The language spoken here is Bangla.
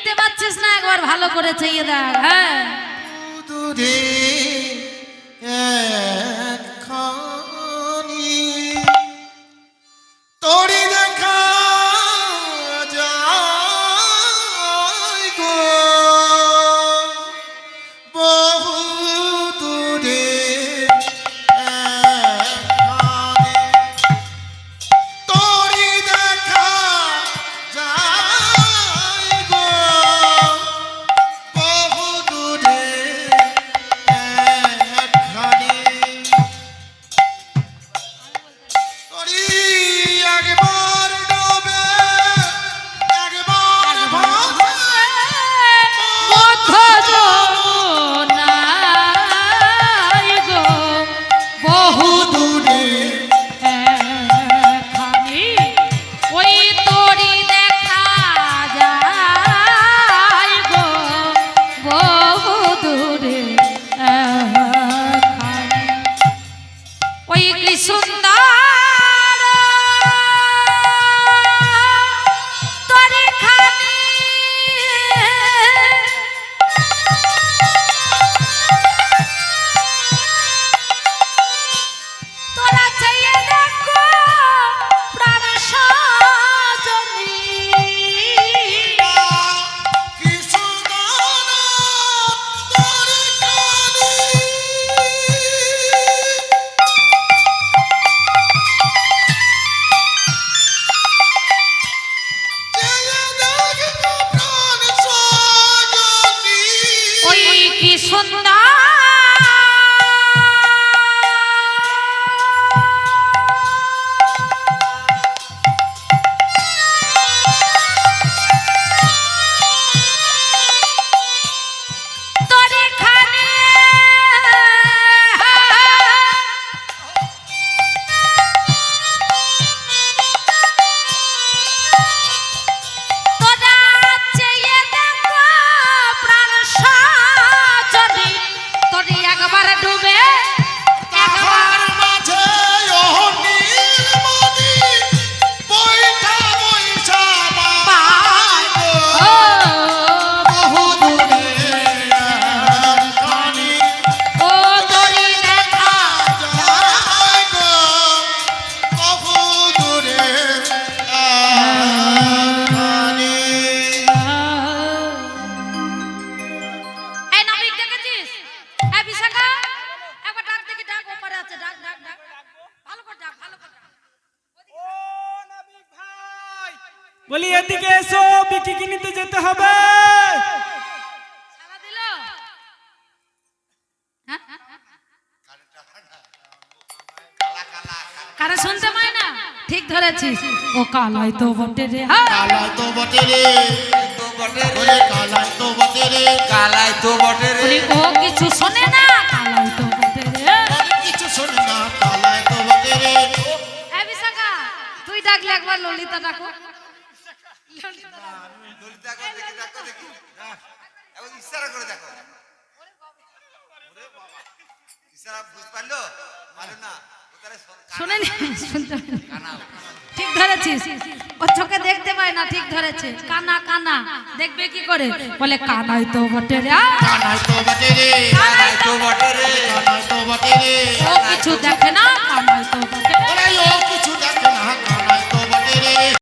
দেখতে পাচ্ছিস না একবার ভালো করে চেয়ে দেখ। হ্যাঁ তোরি দেখা বলি এদিকে এসো, বিকি কিনতে যেতে হবে। কারা শুনতে পায় না? ঠিক ধরেছিস। ও কালাই তো বটে রে, কালাই তো বটে রে, কালাই তো বটে রে, কালাই তো বটে রে। ও কিছু শোনে না, কালাই তো বটে রে, কিছু শোনে না, কালাই তো বটে রে। এ বিশাখা, তুই ডাকলে একবার ললিতা ডাকো। ললিতা কো দেখি, দেখো দেখি, এখন ইশারা করে দেখো। ইশারা বুঝ পারলো? পারো না? শুনে নি, শুনতে ঠিক ধরেছিস। ও চোখে দেখতে পায় না, ঠিক ধরেছে। কানা কানা দেখবে কি করে? বলে কানাই তো বটে রে, কালাই তো বটে রে, কালাই তো বটে রে, কালাই তো বটে রে। ও কিছু দেখে না, কানাই তো বটে রে। ও কিছু দেখে না,